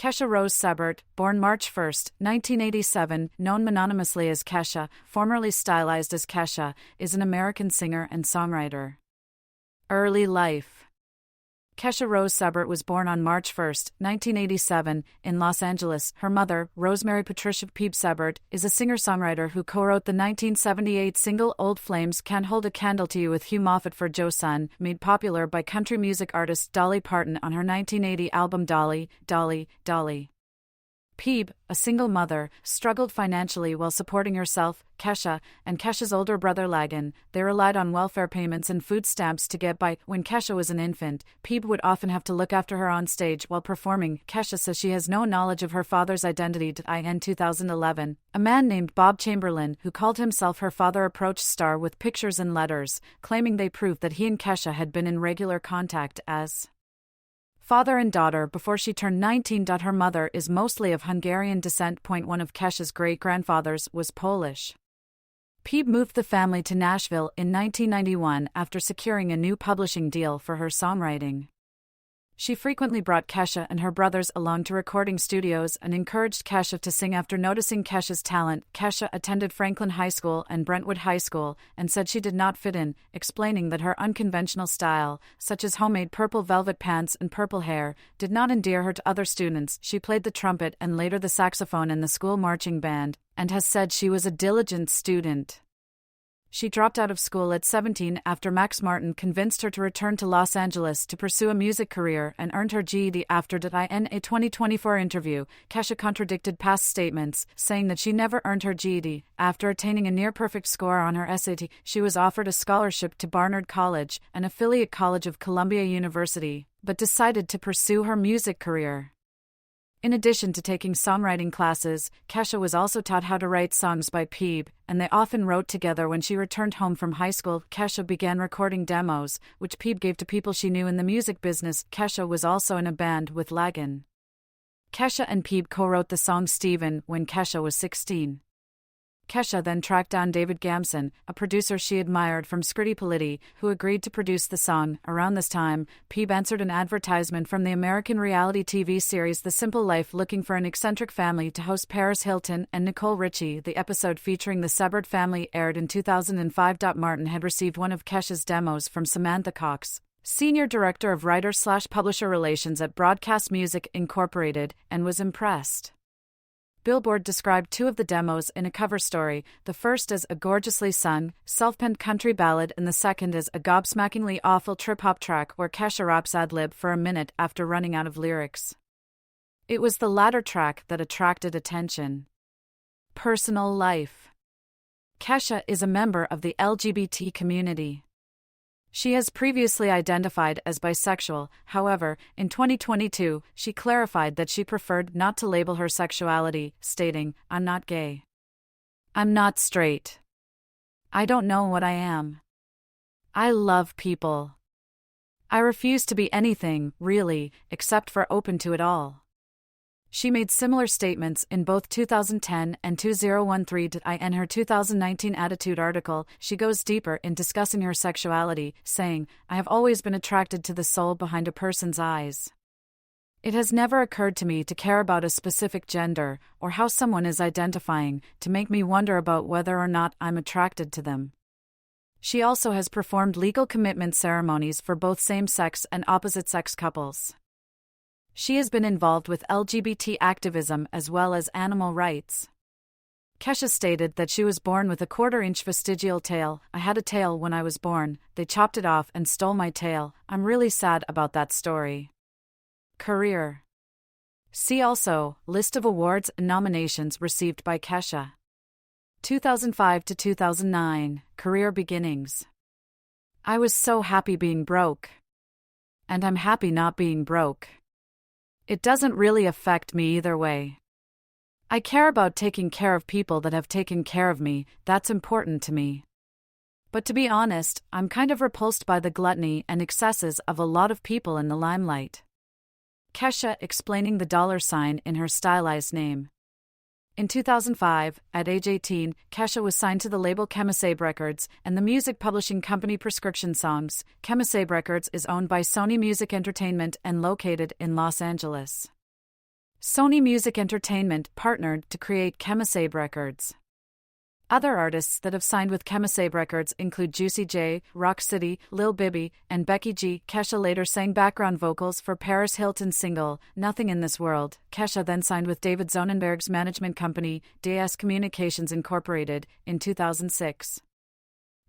Kesha Rose Sebert, born March 1, 1987, known mononymously as Kesha, formerly stylized as Kesha, is an American singer and songwriter. Early life. Kesha Rose Sebert was born on March 1, 1987, in Los Angeles. Her mother, Rosemary Patricia Peeb Sebert, is a singer-songwriter who co-wrote the 1978 single Old Flames Can't Hold a Candle to You with Hugh Moffett for Joe Son, made popular by country music artist Dolly Parton on her 1980 album Dolly, Dolly, Dolly. Peeb, a single mother, struggled financially while supporting herself, Kesha, and Kesha's older brother Lagan. They relied on welfare payments and food stamps to get by. When Kesha was an infant, Peeb would often have to look after her on stage while performing. Kesha says she has no knowledge of her father's identity. In 2011, a man named Bob Chamberlain, who called himself her father, approached Star with pictures and letters, claiming they proved that he and Kesha had been in regular contact as father and daughter before she turned 19. Her mother is mostly of Hungarian descent. One of Kesha's great-grandfathers was Polish. Peeb moved the family to Nashville in 1991 after securing a new publishing deal for her songwriting. She frequently brought Kesha and her brothers along to recording studios and encouraged Kesha to sing. After noticing Kesha's talent, Kesha attended Franklin High School and Brentwood High School and said she did not fit in, explaining that her unconventional style, such as homemade purple velvet pants and purple hair, did not endear her to other students. She played the trumpet and later the saxophone in the school marching band, and has said she was a diligent student. She dropped out of school at 17 after Max Martin convinced her to return to Los Angeles to pursue a music career and earned her GED after that. In a 2024 interview, Kesha contradicted past statements, saying that she never earned her GED. After attaining a near-perfect score on her SAT, she was offered a scholarship to Barnard College, an affiliate college of Columbia University, but decided to pursue her music career. In addition to taking songwriting classes, Kesha was also taught how to write songs by Peeb, and they often wrote together. When she returned home from high school, Kesha began recording demos, which Peeb gave to people she knew in the music business. Kesha was also in a band with Lagan. Kesha and Peeb co-wrote the song Steven when Kesha was 16. Kesha then tracked down David Gamson, a producer she admired from Scritti Politti, who agreed to produce the song. Around this time, Peeb answered an advertisement from the American reality TV series The Simple Life, looking for an eccentric family to host Paris Hilton and Nicole Richie. The episode featuring the Sebert family aired in 2005. Martin had received one of Kesha's demos from Samantha Cox, Senior Director of Writer/Publisher Relations at Broadcast Music Incorporated, and was impressed. Billboard described two of the demos in a cover story, the first as a gorgeously sung, self-penned country ballad and the second as a gobsmackingly awful trip-hop track where Kesha raps ad-lib for a minute after running out of lyrics. It was the latter track that attracted attention. Personal life. Kesha is a member of the LGBT community. She has previously identified as bisexual. However, in 2022, she clarified that she preferred not to label her sexuality, stating, "I'm not gay. I'm not straight. I don't know what I am. I love people. I refuse to be anything, really, except for open to it all." She made similar statements in both 2010 and 2013. In her 2019 Attitude article, she goes deeper in discussing her sexuality, saying, "I have always been attracted to the soul behind a person's eyes. It has never occurred to me to care about a specific gender, or how someone is identifying, to make me wonder about whether or not I'm attracted to them." She also has performed legal commitment ceremonies for both same-sex and opposite-sex couples. She has been involved with LGBT activism as well as animal rights. Kesha stated that she was born with a quarter-inch vestigial tail. "I had a tail when I was born. They chopped it off and stole my tail. I'm really sad about that story." Career. See also, list of awards and nominations received by Kesha. 2005 to 2009, career beginnings. "I was so happy being broke. And I'm happy not being broke. It doesn't really affect me either way. I care about taking care of people that have taken care of me, that's important to me. But to be honest, I'm kind of repulsed by the gluttony and excesses of a lot of people in the limelight." Kesha explaining the $sign in her stylized name. In 2005, at age 18, Kesha was signed to the label Kemosabe Records and the music publishing company Prescription Songs. Kemosabe Records is owned by Sony Music Entertainment and located in Los Angeles. Sony Music Entertainment partnered to create Kemosabe Records. Other artists that have signed with Kemosabe Records include Juicy J, Rock City, Lil Bibby, and Becky G. Kesha later sang background vocals for Paris Hilton's single, Nothing in This World. Kesha then signed with David Zonenberg's management company, DS Communications Incorporated, in 2006.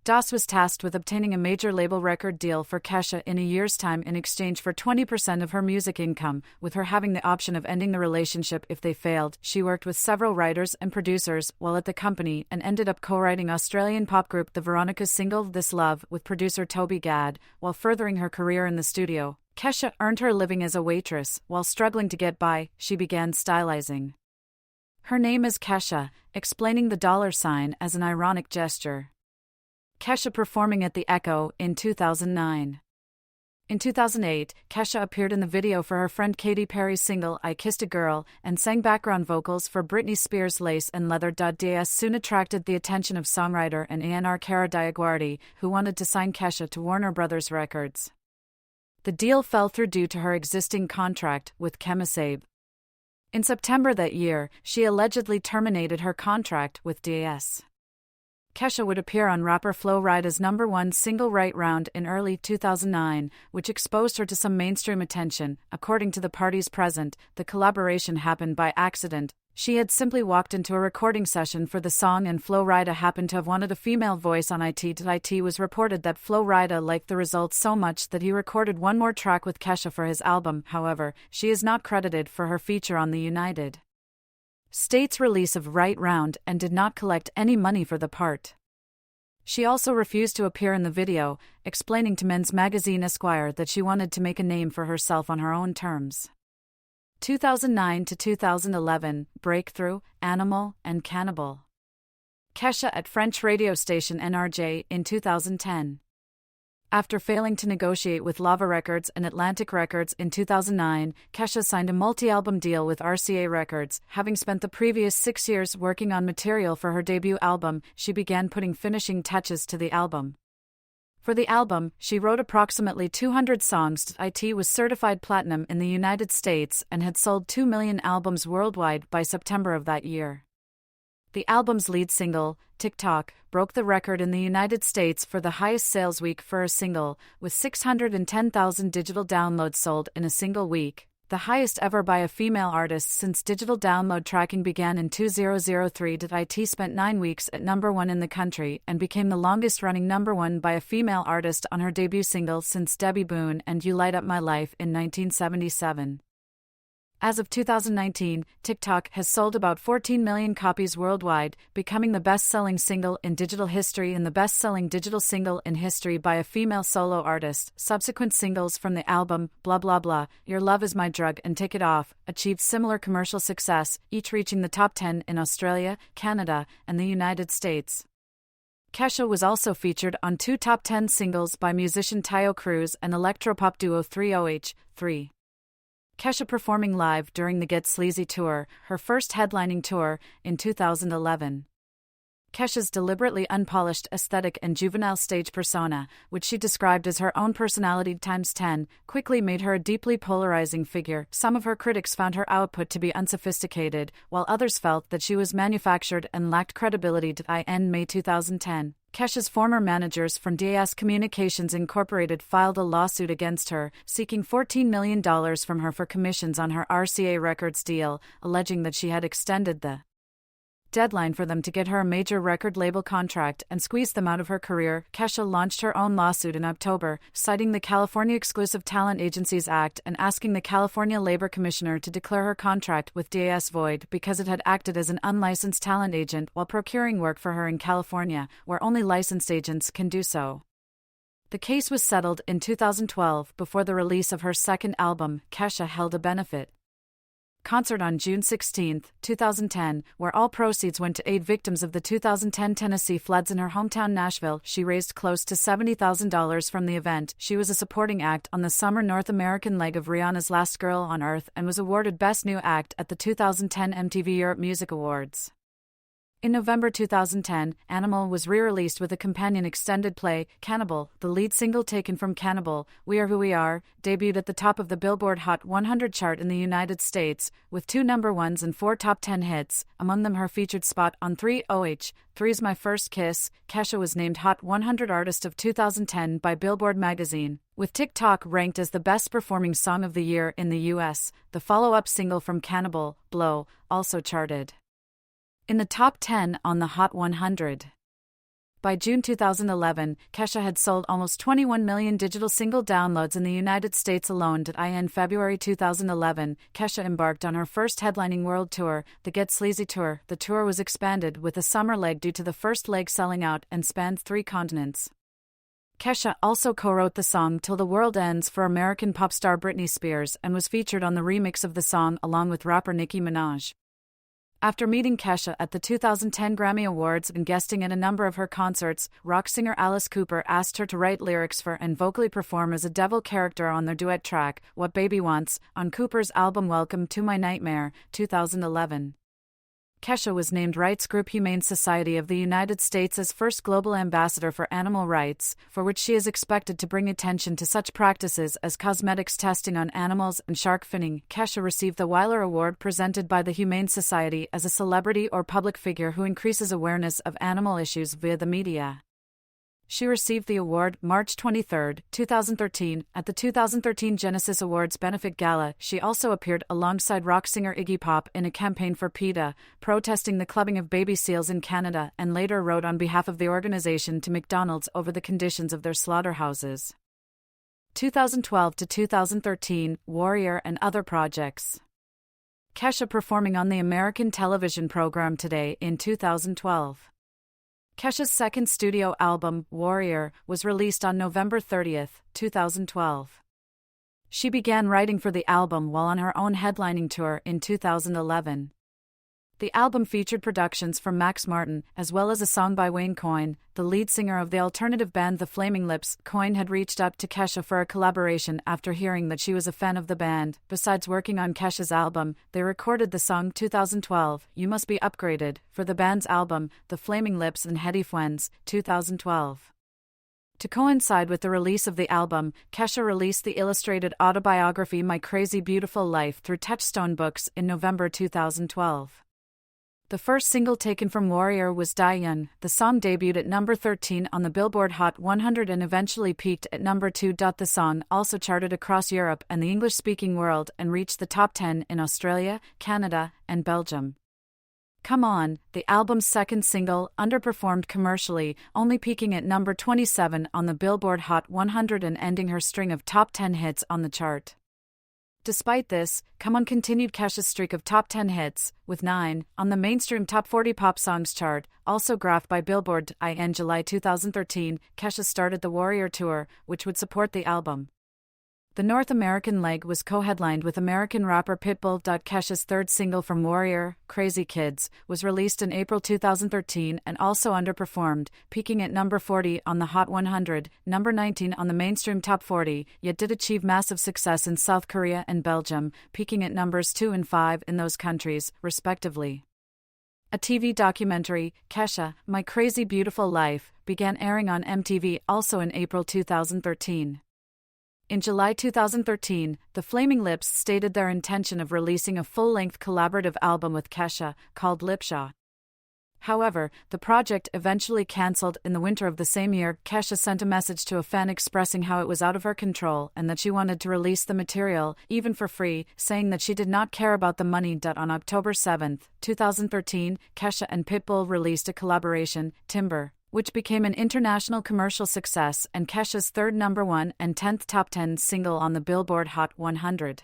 DOS was tasked with obtaining a major label record deal for Kesha in a year's time in exchange for 20% of her music income, with her having the option of ending the relationship if they failed. She worked with several writers and producers while at the company and ended up co-writing Australian pop group The Veronica's single This Love with producer Toby Gad, while furthering her career in the studio. Kesha earned her living as a waitress. While struggling to get by, she began stylizing. Her name is Kesha, explaining the $sign as an ironic gesture. Kesha performing at the Echo in 2009. In 2008, Kesha appeared in the video for her friend Katy Perry's single I Kissed a Girl and sang background vocals for Britney Spears' Lace and Leather. DS soon attracted the attention of songwriter and A&R Cara Diaguardi, who wanted to sign Kesha to Warner Brothers Records. The deal fell through due to her existing contract with Kemosabe. In September that year, she allegedly terminated her contract with DS. Kesha would appear on rapper Flo Rida's #1 single Right Round in early 2009, which exposed her to some mainstream attention. According to the parties present, the collaboration happened by accident. She had simply walked into a recording session for the song and Flo Rida happened to have wanted a female voice on it. It was reported that Flo Rida liked the results so much that he recorded one more track with Kesha for his album. However, she is not credited for her feature on the United States release of Right Round and did not collect any money for the part. She also refused to appear in the video, explaining to Men's Magazine Esquire that she wanted to make a name for herself on her own terms. 2009 to 2011, Breakthrough, Animal, and Cannibal. Kesha at French radio station NRJ in 2010. After failing to negotiate with Lava Records and Atlantic Records in 2009, Kesha signed a multi-album deal with RCA Records. Having spent the previous 6 years working on material for her debut album, she began putting finishing touches to the album. For the album, she wrote approximately 200 songs. It was certified platinum in the United States and had sold 2 million albums worldwide by September of that year. The album's lead single, TikTok, broke the record in the United States for the highest sales week for a single, with 610,000 digital downloads sold in a single week, the highest ever by a female artist since digital download tracking began in 2003. It spent 9 weeks at #1 in the country and became the longest-running #1 by a female artist on her debut single since Debbie Boone and You Light Up My Life in 1977. As of 2019, TikTok has sold about 14 million copies worldwide, becoming the best-selling single in digital history and the best-selling digital single in history by a female solo artist. Subsequent singles from the album, Blah Blah Blah, Your Love Is My Drug and Take It Off, achieved similar commercial success, each reaching the top 10 in Australia, Canada, and the United States. Kesha was also featured on 2 top 10 singles by musician Tayo Cruz and electropop duo 3OH3. Kesha performing live during the Get Sleazy tour, her first headlining tour, in 2011. Kesha's deliberately unpolished aesthetic and juvenile stage persona, which she described as her own personality times 10, quickly made her a deeply polarizing figure. Some of her critics found her output to be unsophisticated, while others felt that she was manufactured and lacked credibility. In May 2010, Kesha's former managers from DS Communications Incorporated filed a lawsuit against her, seeking $14 million from her for commissions on her RCA Records deal, alleging that she had extended the deadline for them to get her a major record label contract and squeeze them out of her career. Kesha launched her own lawsuit in October, citing the California Exclusive Talent Agencies Act and asking the California Labor Commissioner to declare her contract with DAS void because it had acted as an unlicensed talent agent while procuring work for her in California, where only licensed agents can do so. The case was settled in 2012 before the release of her second album. Kesha held a benefit concert on June 16, 2010, where all proceeds went to aid victims of the 2010 Tennessee floods in her hometown Nashville. She raised close to $70,000 from the event. She was a supporting act on the summer North American leg of Rihanna's Last Girl on Earth and was awarded Best New Act at the 2010 MTV Europe Music Awards. In November 2010, Animal was re-released with a companion extended play, Cannibal. The lead single taken from Cannibal, We Are Who We Are, debuted at the top of the Billboard Hot 100 chart in the United States, with 2 number ones and 4 top 10 hits, among them her featured spot on 3's My First Kiss. Kesha was named Hot 100 Artist of 2010 by Billboard magazine, with TikTok ranked as the best-performing song of the year in the U.S. The follow-up single from Cannibal, Blow, also charted in the top 10 on the Hot 100. By June 2011, Kesha had sold almost 21 million digital single downloads in the United States alone. In February 2011, Kesha embarked on her first headlining world tour, the Get Sleazy Tour. The tour was expanded with a summer leg due to the first leg selling out and spanned 3 continents. Kesha also co-wrote the song Till the World Ends for American pop star Britney Spears and was featured on the remix of the song along with rapper Nicki Minaj. After meeting Kesha at the 2010 Grammy Awards and guesting at a number of her concerts, rock singer Alice Cooper asked her to write lyrics for and vocally perform as a devil character on their duet track, What Baby Wants, on Cooper's album Welcome to My Nightmare, 2011. Kesha was named Rights Group Humane Society of the United States as first global ambassador for animal rights, for which she is expected to bring attention to such practices as cosmetics testing on animals and shark finning. Kesha received the Weiler Award presented by the Humane Society as a celebrity or public figure who increases awareness of animal issues via the media. She received the award March 23, 2013, at the 2013 Genesis Awards Benefit Gala. She also appeared alongside rock singer Iggy Pop in a campaign for PETA, protesting the clubbing of baby seals in Canada, and later wrote on behalf of the organization to McDonald's over the conditions of their slaughterhouses. 2012 to 2013, Warrior and other projects. Kesha performing on the American television program Today in 2012. Kesha's second studio album, Warrior, was released on November 30, 2012. She began writing for the album while on her own headlining tour in 2011. The album featured productions from Max Martin, as well as a song by Wayne Coyne, the lead singer of the alternative band The Flaming Lips. Coyne had reached out to Kesha for a collaboration after hearing that she was a fan of the band. Besides working on Kesha's album, they recorded the song 2012, You Must Be Upgraded, for the band's album, The Flaming Lips and Heady Fuens, 2012. To coincide with the release of the album, Kesha released the illustrated autobiography My Crazy Beautiful Life through Touchstone Books in November 2012. The first single taken from Warrior was Diane. The song debuted at number 13 on the Billboard Hot 100 and eventually peaked at number 2. The song also charted across Europe and the English-speaking world and reached the top 10 in Australia, Canada, and Belgium. Come On, the album's second single, underperformed commercially, only peaking at number 27 on the Billboard Hot 100 and ending her string of top 10 hits on the chart. Despite this, Come On continued Kesha's streak of top 10 hits, with 9 on the mainstream Top 40 Pop Songs chart, also graphed by Billboard. In July 2013, Kesha started the Warrior Tour, which would support the album. The North American leg was co-headlined with American rapper Pitbull. Kesha's third single from Warrior, Crazy Kids, was released in April 2013 and also underperformed, peaking at number 40 on the Hot 100, number 19 on the mainstream Top 40, yet did achieve massive success in South Korea and Belgium, peaking at numbers 2 and 5 in those countries, respectively. A TV documentary, Kesha, My Crazy Beautiful Life, began airing on MTV also in April 2013. In July 2013, The Flaming Lips stated their intention of releasing a full-length collaborative album with Kesha, called Lipshaw. However, the project eventually cancelled in the winter of the same year. Kesha sent a message to a fan expressing how it was out of her control and that she wanted to release the material, even for free, saying that she did not care about the money. On October 7, 2013, Kesha and Pitbull released a collaboration, Timber, which became an international commercial success and Kesha's third number 1 and 10th top 10 single on the Billboard Hot 100.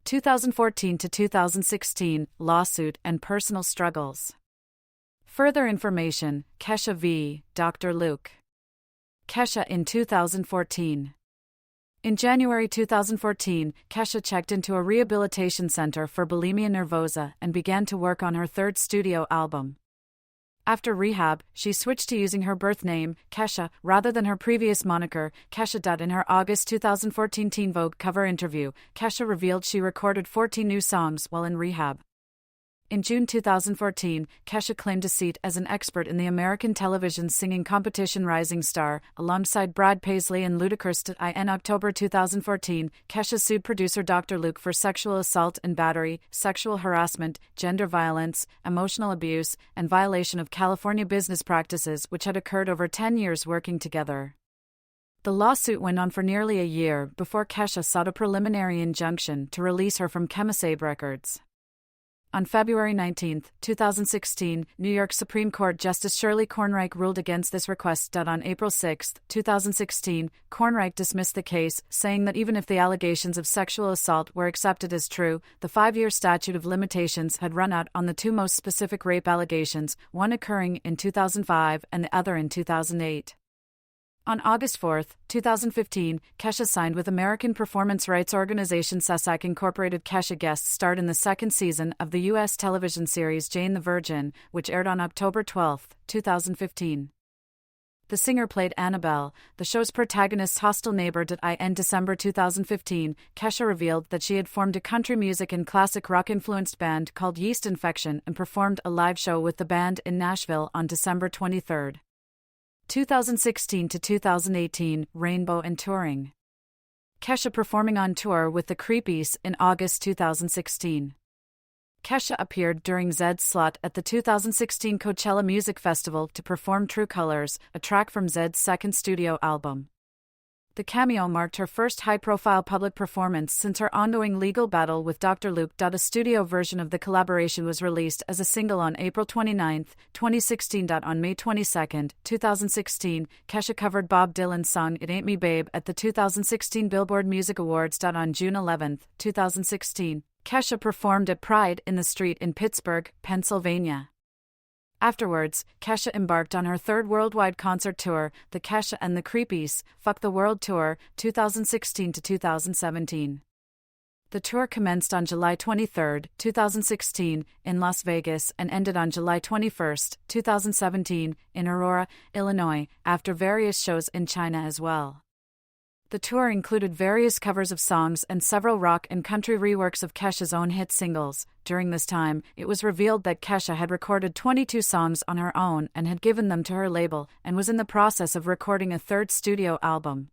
2014 to 2016, Lawsuit and Personal Struggles. Further information, Kesha v. Dr. Luke. Kesha in 2014. In January 2014, Kesha checked into a rehabilitation center for bulimia nervosa and began to work on her third studio album. After rehab, she switched to using her birth name, Kesha, rather than her previous moniker, Kesha. In her August 2014 Teen Vogue cover interview, Kesha revealed she recorded 14 new songs while in rehab. In June 2014, Kesha claimed a seat as an expert in the American television singing competition Rising Star, alongside Brad Paisley and Ludacris. In October 2014, Kesha sued producer Dr. Luke for sexual assault and battery, sexual harassment, gender violence, emotional abuse, and violation of California business practices which had occurred over 10 years working together. The lawsuit went on for nearly a year before Kesha sought a preliminary injunction to release her from Kemosabe Records. On February 19, 2016, New York Supreme Court Justice Shirley Kornreich ruled against this request. On April 6, 2016, Kornreich dismissed the case, saying that even if the allegations of sexual assault were accepted as true, the 5-year statute of limitations had run out on the two most specific rape allegations, one occurring in 2005 and the other in 2008. On August 4, 2015, Kesha signed with American performance rights organization SESAC Incorporated. Kesha guest starred in the second season of the U.S. television series Jane the Virgin, which aired on October 12, 2015. The singer played Annabelle, the show's protagonist's hostile neighbor. In December 2015, Kesha revealed that she had formed a country music and classic rock-influenced band called Yeast Infection and performed a live show with the band in Nashville on December 23. 2016 to 2018, Rainbow and touring. Kesha performing on tour with the Creepies in August 2016. Kesha appeared during Zed's slot at the 2016 Coachella Music Festival to perform True Colors, a track from Zed's second studio album. The cameo marked her first high-profile public performance since her ongoing legal battle with Dr. Luke. A studio version of the collaboration was released as a single on April 29, 2016. On May 22, 2016, Kesha covered Bob Dylan's song It Ain't Me Babe at the 2016 Billboard Music Awards. On June 11, 2016, Kesha performed at Pride in the Street in Pittsburgh, Pennsylvania. Afterwards, Kesha embarked on her third worldwide concert tour, the Kesha and the Creepies, Fuck the World Tour, 2016 to 2017. The tour commenced on July 23, 2016, in Las Vegas and ended on July 21, 2017, in Aurora, Illinois, after various shows in China as well. The tour included various covers of songs and several rock and country reworks of Kesha's own hit singles. During this time, it was revealed that Kesha had recorded 22 songs on her own and had given them to her label, and was in the process of recording a third studio album.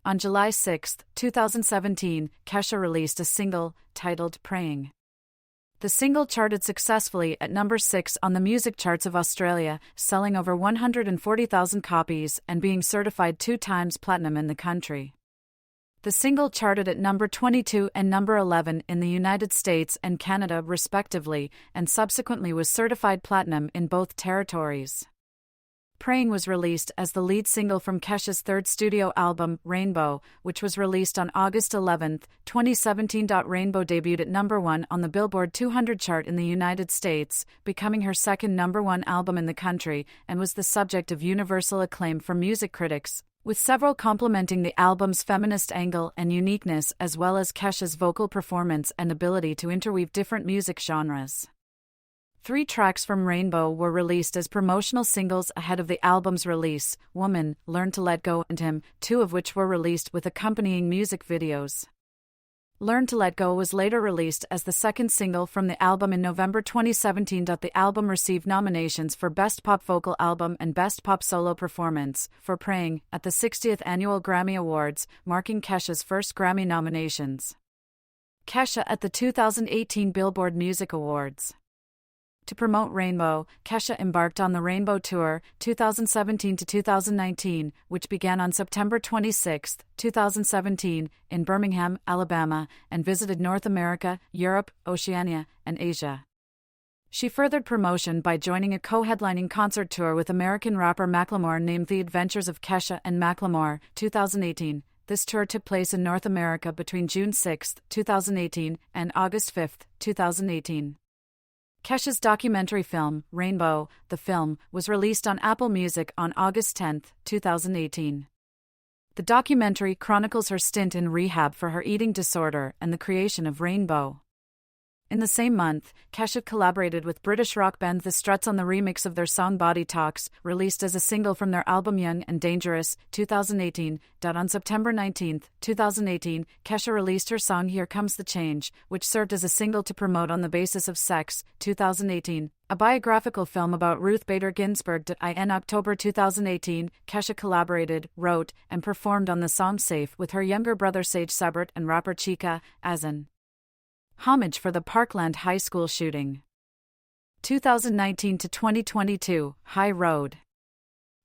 On July 6, 2017, Kesha released a single, titled Praying. The single charted successfully at number 6 on the music charts of Australia, selling over 140,000 copies and being certified 2 times platinum in the country. The single charted at number 22 and number 11 in the United States and Canada respectively, and subsequently was certified platinum in both territories. Praying was released as the lead single from Kesha's third studio album, Rainbow, which was released on August 11, 2017. Rainbow debuted at number 1 on the Billboard 200 chart in the United States, becoming her second number 1 album in the country, and was the subject of universal acclaim from music critics, with several complimenting the album's feminist angle and uniqueness as well as Kesha's vocal performance and ability to interweave different music genres. 3 tracks from Rainbow were released as promotional singles ahead of the album's release: Woman, Learn to Let Go, and Him, 2 of which were released with accompanying music videos. Learn to Let Go was later released as the second single from the album in November 2017. The album received nominations for Best Pop Vocal Album and Best Pop Solo Performance for Praying at the 60th Annual Grammy Awards, marking Kesha's first Grammy nominations. Kesha at the 2018 Billboard Music Awards. To promote Rainbow, Kesha embarked on the Rainbow Tour, 2017 to 2019, which began on September 26, 2017, in Birmingham, Alabama, and visited North America, Europe, Oceania, and Asia. She furthered promotion by joining a co-headlining concert tour with American rapper Macklemore named The Adventures of Kesha and Macklemore, 2018. This tour took place in North America between June 6, 2018, and August 5, 2018. Kesha's documentary film, Rainbow, the film, was released on Apple Music on August 10, 2018. The documentary chronicles her stint in rehab for her eating disorder and the creation of Rainbow. In the same month, Kesha collaborated with British rock band The Struts on the remix of their song Body Talks, released as a single from their album Young and Dangerous, 2018. On September 19, 2018, Kesha released her song Here Comes the Change, which served as a single to promote On the Basis of Sex, 2018. A biographical film about Ruth Bader Ginsburg. In October 2018, Kesha collaborated, wrote, and performed on the song Safe with her younger brother Sage Sebert and rapper Chika, as an homage for the Parkland High School shooting. 2019 to 2022, High Road.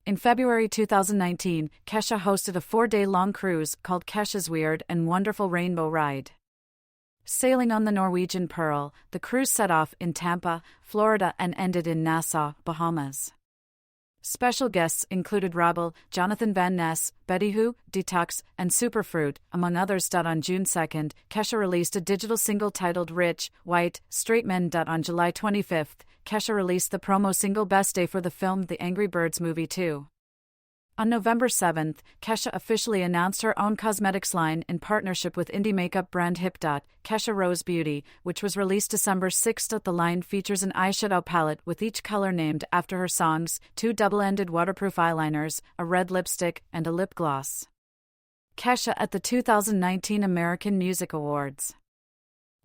In February 2019, Kesha hosted a 4-day-long cruise called Kesha's Weird and Wonderful Rainbow Ride. Sailing on the Norwegian Pearl, the cruise set off in Tampa, Florida and ended in Nassau, Bahamas. Special guests included Rabel, Jonathan Van Ness, Betty Who, Detox, and Superfruit, among others. On June 2, Kesha released a digital single titled Rich, White, Straight Men. On July 25, Kesha released the promo single Best Day for the film The Angry Birds Movie 2. On November 7, Kesha officially announced her own cosmetics line in partnership with indie makeup brand Hip. Kesha Rose Beauty, which was released December 6. The line features an eyeshadow palette with each color named after her songs, 2 double-ended waterproof eyeliners, a red lipstick, and a lip gloss. Kesha at the 2019 American Music Awards.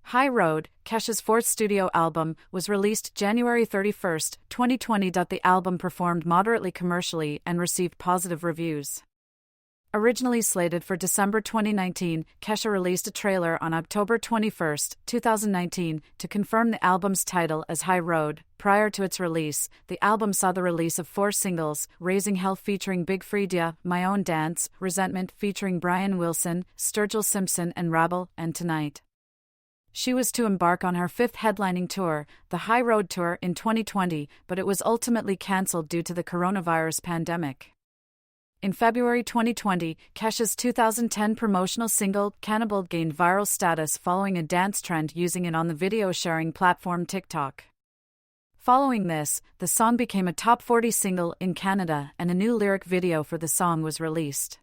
High Road, Kesha's 4th studio album, was released January 31, 2020. The album performed moderately commercially and received positive reviews. Originally slated for December 2019, Kesha released a trailer on October 21, 2019, to confirm the album's title as High Road. Prior to its release, the album saw the release of 4 singles: Raising Hell featuring Big Freedia, My Own Dance, Resentment featuring Brian Wilson, Sturgill Simpson and Rabel, and Tonight. She was to embark on her 5th headlining tour, the High Road Tour, in 2020, but it was ultimately cancelled due to the coronavirus pandemic. In February 2020, Kesha's 2010 promotional single, Cannibal, gained viral status following a dance trend using it on the video-sharing platform TikTok. Following this, the song became a top 40 single in Canada, and a new lyric video for the song was released.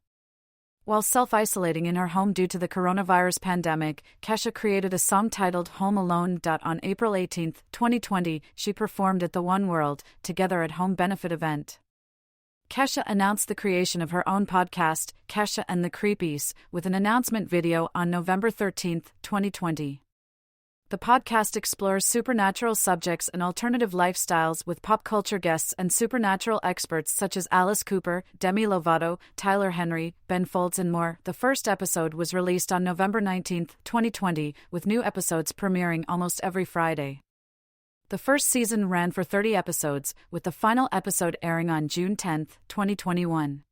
While self-isolating in her home due to the coronavirus pandemic, Kesha created a song titled Home Alone. On April 18, 2020, she performed at the One World, Together at Home benefit event. Kesha announced the creation of her own podcast, Kesha and the Creepies, with an announcement video on November 13, 2020. The podcast explores supernatural subjects and alternative lifestyles with pop culture guests and supernatural experts such as Alice Cooper, Demi Lovato, Tyler Henry, Ben Folds and more. The first episode was released on November 19, 2020, with new episodes premiering almost every Friday. The first season ran for 30 episodes, with the final episode airing on June 10, 2021.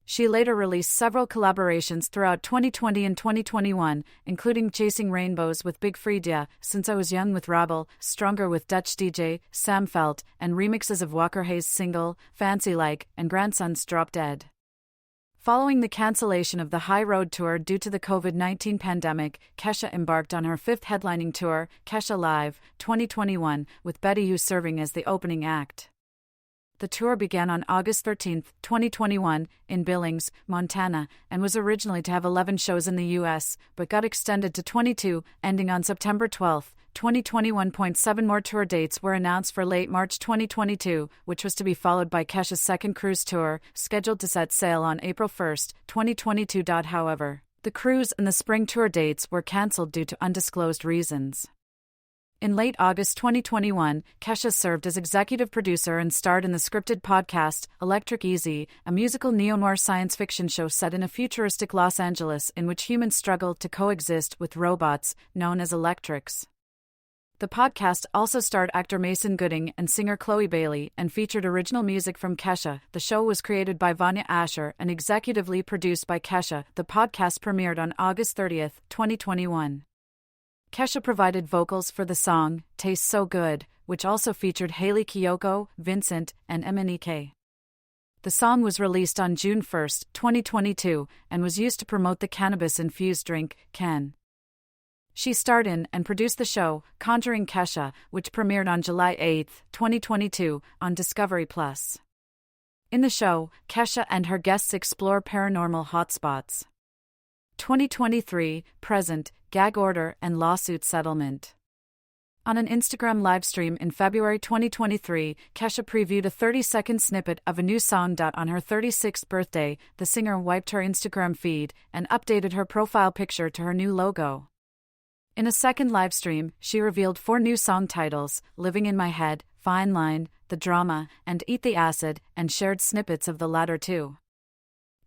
She later released several collaborations throughout 2020 and 2021, including Chasing Rainbows with Big Freedia, Since I Was Young with Rabel, Stronger with Dutch DJ, Sam Felt, and remixes of Walker Hayes' single, Fancy Like, and Grandsons Drop Dead. Following the cancellation of the High Road Tour due to the COVID-19 pandemic, Kesha embarked on her 5th headlining tour, Kesha Live, 2021, with Betty Who serving as the opening act. The tour began on August 13, 2021, in Billings, Montana, and was originally to have 11 shows in the U.S., but got extended to 22, ending on September 12, 2021. 7 more tour dates were announced for late March 2022, which was to be followed by Kesha's 2nd cruise tour, scheduled to set sail on April 1, 2022. However, the cruise and the spring tour dates were cancelled due to undisclosed reasons. In late August 2021, Kesha served as executive producer and starred in the scripted podcast, Electric Easy, a musical neo-noir science fiction show set in a futuristic Los Angeles in which humans struggle to coexist with robots, known as electrics. The podcast also starred actor Mason Gooding and singer Chloe Bailey and featured original music from Kesha. The show was created by Vanya Asher and executively produced by Kesha. The podcast premiered on August 30, 2021. Kesha provided vocals for the song, Tastes So Good, which also featured Hayley Kiyoko, Vincent, and MNEK. The song was released on June 1, 2022, and was used to promote the cannabis-infused drink, Ken. She starred in and produced the show, Conjuring Kesha, which premiered on July 8, 2022, on Discovery+. In the show, Kesha and her guests explore paranormal hotspots. 2023, present, gag order and lawsuit settlement. On an Instagram livestream in February 2023, Kesha previewed a 30-second snippet of a new song. On her 36th birthday, the singer wiped her Instagram feed and updated her profile picture to her new logo. In a second livestream, she revealed 4 new song titles: Living in My Head, Fine Line, The Drama, and Eat the Acid, and shared snippets of the latter two.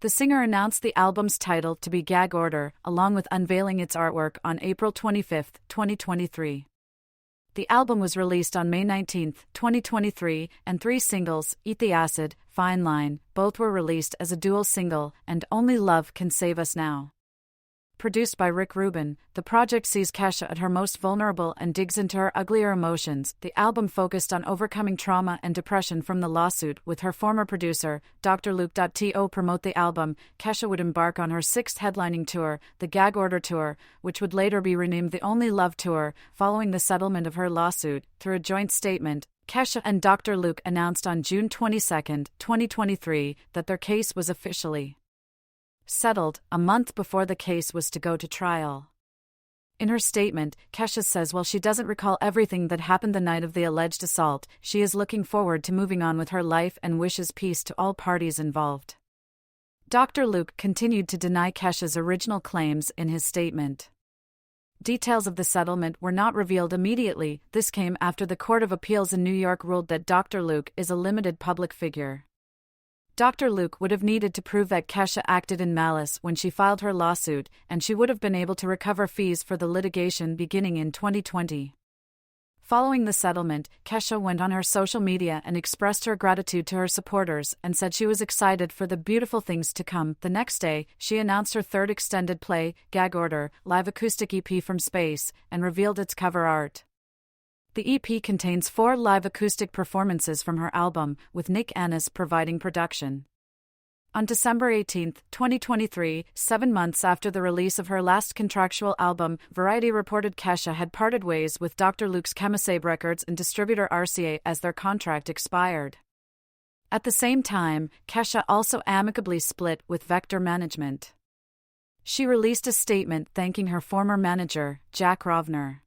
The singer announced the album's title to be Gag Order, along with unveiling its artwork on April 25, 2023. The album was released on May 19, 2023, and 3 singles, Eat the Acid, Fine Line, both were released as a dual single, and Only Love Can Save Us Now. Produced by Rick Rubin, the project sees Kesha at her most vulnerable and digs into her uglier emotions. The album focused on overcoming trauma and depression from the lawsuit. With her former producer, Dr. Luke. To promote the album, Kesha would embark on her 6th headlining tour, the Gag Order Tour, which would later be renamed the Only Love Tour, following the settlement of her lawsuit. Through a joint statement, Kesha and Dr. Luke announced on June 22, 2023, that their case was officially settled, a month before the case was to go to trial. In her statement, Kesha says while she doesn't recall everything that happened the night of the alleged assault, she is looking forward to moving on with her life and wishes peace to all parties involved. Dr. Luke continued to deny Kesha's original claims in his statement. Details of the settlement were not revealed immediately. This came after the Court of Appeals in New York ruled that Dr. Luke is a limited public figure. Dr. Luke would have needed to prove that Kesha acted in malice when she filed her lawsuit, and she would have been able to recover fees for the litigation beginning in 2020. Following the settlement, Kesha went on her social media and expressed her gratitude to her supporters and said she was excited for the beautiful things to come. The next day, she announced her 3rd extended play, Gag Order, live acoustic EP from space, and revealed its cover art. The EP contains 4 live acoustic performances from her album, with Nick Annis providing production. On December 18, 2023, 7 months after the release of her last contractual album, Variety reported Kesha had parted ways with Dr. Luke's Kemosabe Records and distributor RCA as their contract expired. At the same time, Kesha also amicably split with Vector Management. She released a statement thanking her former manager, Jack Rovner.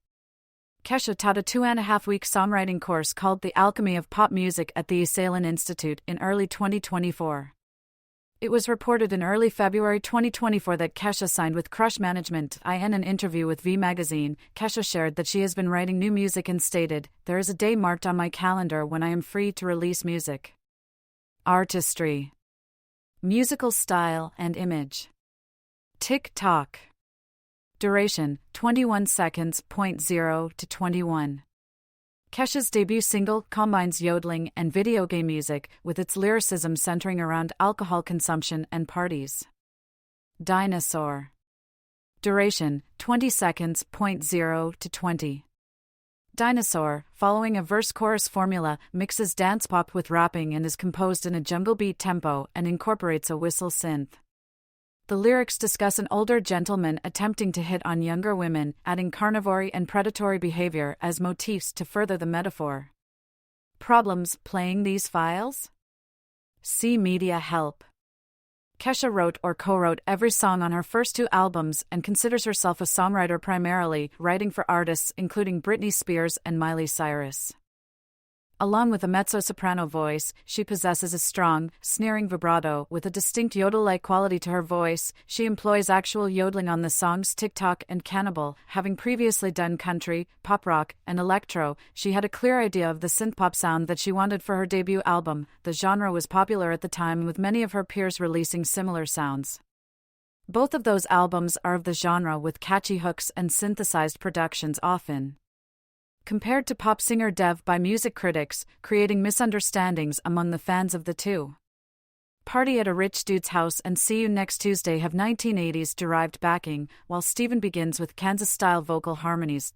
Kesha taught a 2.5-week songwriting course called The Alchemy of Pop Music at the Esalen Institute in early 2024. It was reported in early February 2024 that Kesha signed with Crush Management. In an interview with V Magazine, Kesha shared that she has been writing new music and stated, "There is a day marked on my calendar when I am free to release music." Artistry, musical style and image. TikTok. Duration, 21 seconds. 0 to 21. Kesha's debut single combines yodeling and video game music, with its lyricism centering around alcohol consumption and parties. Dinosaur. Duration, 20 seconds. 0 to 20. Dinosaur, following a verse-chorus formula, mixes dance pop with rapping and is composed in a jungle beat tempo and incorporates a whistle synth. The lyrics discuss an older gentleman attempting to hit on younger women, adding carnivore and predatory behavior as motifs to further the metaphor. Problems playing these files? See Media Help. Kesha wrote or co-wrote every song on her first 2 albums and considers herself a songwriter primarily, writing for artists including Britney Spears and Miley Cyrus. Along with a mezzo-soprano voice, she possesses a strong, sneering vibrato with a distinct yodel-like quality to her voice. She employs actual yodeling on the songs TikTok and Cannibal. Having previously done country, pop rock, and electro, she had a clear idea of the synth-pop sound that she wanted for her debut album. The genre was popular at the time, with many of her peers releasing similar sounds. Both of those albums are of the genre, with catchy hooks and synthesized productions often compared to pop singer Dev by music critics, creating misunderstandings among the fans of the two. Party at a Rich Dude's House and See You Next Tuesday have 1980s derived backing, while Steven Begins with Kansas-style vocal harmonies.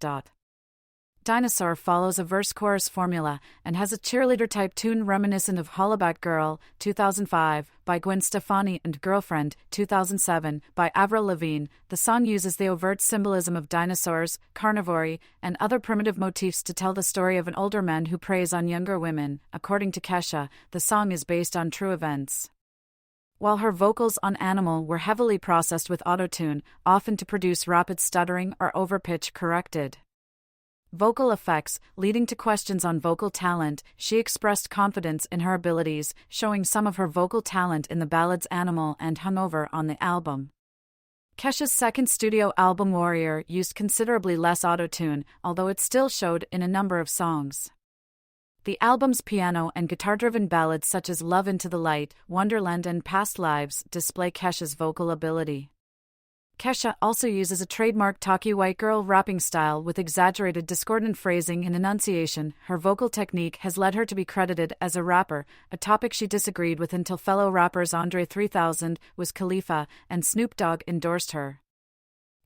Dinosaur follows a verse-chorus formula and has a cheerleader-type tune reminiscent of Hollaback Girl, 2005, by Gwen Stefani, and Girlfriend, 2007, by Avril Lavigne. The song uses the overt symbolism of dinosaurs, carnivore, and other primitive motifs to tell the story of an older man who preys on younger women. According to Kesha, the song is based on true events. While her vocals on Animal were heavily processed with autotune, often to produce rapid stuttering or overpitch corrected vocal effects, leading to questions on vocal talent. She expressed confidence in her abilities, showing some of her vocal talent in the ballads Animal and Hungover on the album. Kesha's second studio album Warrior used considerably less autotune, although it still showed in a number of songs. The album's piano and guitar-driven ballads such as Love Into the Light, Wonderland and Past Lives display Kesha's vocal ability. Kesha also uses a trademark talky white girl rapping style with exaggerated discordant phrasing and enunciation. Her vocal technique has led her to be credited as a rapper, a topic she disagreed with until fellow rappers Andre 3000, Wiz Khalifa, and Snoop Dogg endorsed her.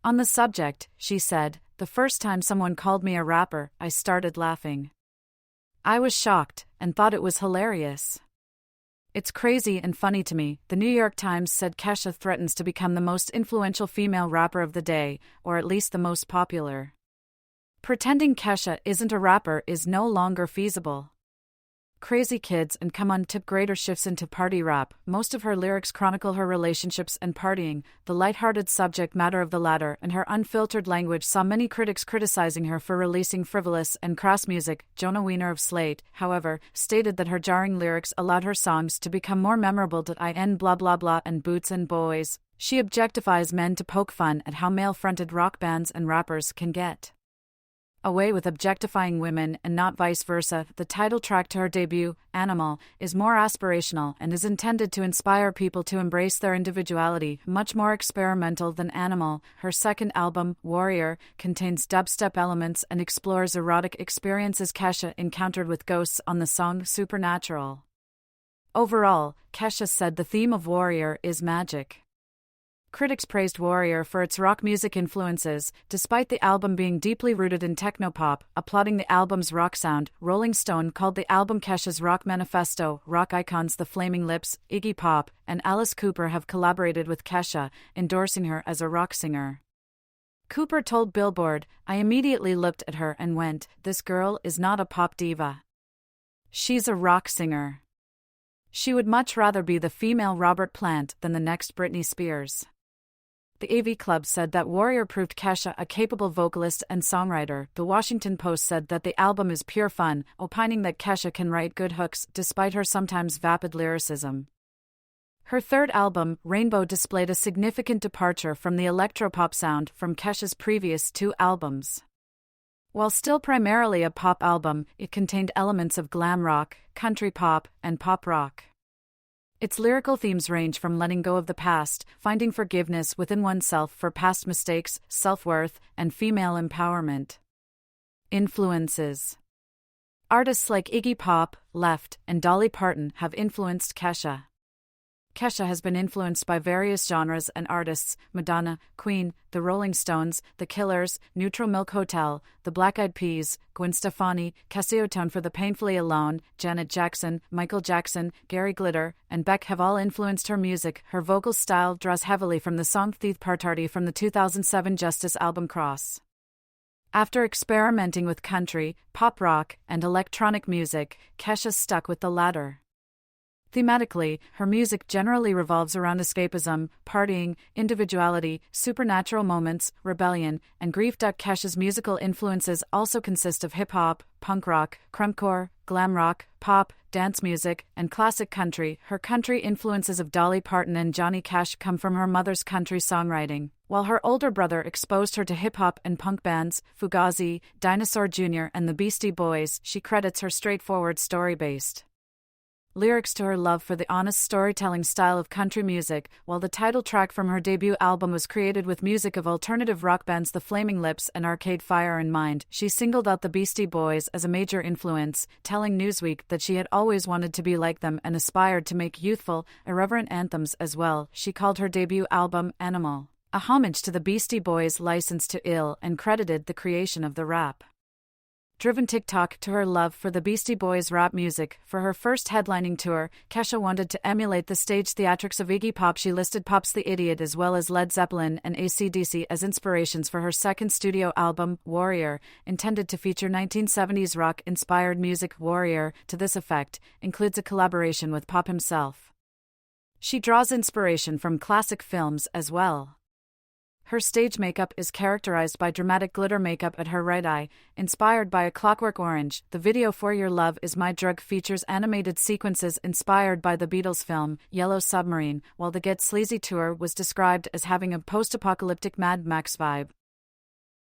On the subject, she said, "The first time someone called me a rapper, I started laughing. I was shocked and thought it was hilarious. It's crazy and funny to me." The New York Times said Kesha threatens to become the most influential female rapper of the day, or at least the most popular. Pretending Kesha isn't a rapper is no longer feasible. Crazy Kids and Come On tip greater shifts into party rap. Most of her lyrics chronicle her relationships and partying. The lighthearted subject matter of the latter and her unfiltered language saw many critics criticizing her for releasing frivolous and crass music. Jonah Wiener of Slate, however, stated that her jarring lyrics allowed her songs to become more memorable. In Blah Blah Blah and Boots and Boys, she objectifies men to poke fun at how male-fronted rock bands and rappers can get away with objectifying women and not vice versa. The title track to her debut, Animal, is more aspirational and is intended to inspire people to embrace their individuality, much more experimental than Animal. Her second album, Warrior, contains dubstep elements and explores erotic experiences Kesha encountered with ghosts on the song Supernatural. Overall, Kesha said the theme of Warrior is magic. Critics praised Warrior for its rock music influences, despite the album being deeply rooted in technopop, applauding the album's rock sound. Rolling Stone called the album Kesha's rock manifesto. Rock icons The Flaming Lips, Iggy Pop, and Alice Cooper have collaborated with Kesha, endorsing her as a rock singer. Cooper told Billboard, "I immediately looked at her and went, this girl is not a pop diva. She's a rock singer. She would much rather be the female Robert Plant than the next Britney Spears." The AV Club said that Warrior proved Kesha a capable vocalist and songwriter. The Washington Post said that the album is pure fun, opining that Kesha can write good hooks despite her sometimes vapid lyricism. Her third album, Rainbow, displayed a significant departure from the electropop sound from Kesha's previous two albums. While still primarily a pop album, it contained elements of glam rock, country pop, and pop rock. Its lyrical themes range from letting go of the past, finding forgiveness within oneself for past mistakes, self-worth, and female empowerment. Influences. Artists like Iggy Pop, Left, and Dolly Parton have influenced Kesha. Kesha has been influenced by various genres and artists: Madonna, Queen, The Rolling Stones, The Killers, Neutral Milk Hotel, The Black Eyed Peas, Gwen Stefani, Cassiotone for the Painfully Alone, Janet Jackson, Michael Jackson, Gary Glitter, and Beck have all influenced her music. Her vocal style draws heavily from the song Thief Partarty from the 2007 Justice album Cross. After experimenting with country, pop rock, and electronic music, Kesha stuck with the latter. Thematically, her music generally revolves around escapism, partying, individuality, supernatural moments, rebellion, and grief. Kesha's musical influences also consist of hip-hop, punk rock, crunkcore, glam rock, pop, dance music, and classic country. Her country influences of Dolly Parton and Johnny Cash come from her mother's country songwriting, while her older brother exposed her to hip-hop and punk bands, Fugazi, Dinosaur Jr., and the Beastie Boys. She credits her straightforward story-based lyrics to her love for the honest storytelling style of country music. While the title track from her debut album was created with music of alternative rock bands The Flaming Lips and Arcade Fire in mind, she singled out the Beastie Boys as a major influence, telling Newsweek that she had always wanted to be like them and aspired to make youthful, irreverent anthems as well. She called her debut album Animal a homage to the Beastie Boys' license to ill and credited the creation of the rap driven TikTok to her love for the Beastie Boys' rap music. For her first headlining tour, Kesha wanted to emulate the stage theatrics of Iggy Pop. She listed Pop's The Idiot as well as Led Zeppelin and AC/DC as inspirations for her second studio album, Warrior, intended to feature 1970s rock-inspired music. Warrior, to this effect, includes a collaboration with Pop himself. She draws inspiration from classic films as well. Her stage makeup is characterized by dramatic glitter makeup at her right eye, inspired by A Clockwork Orange. The video For Your Love Is My Drug features animated sequences inspired by the Beatles film Yellow Submarine, while the Get Sleazy tour was described as having a post-apocalyptic Mad Max vibe.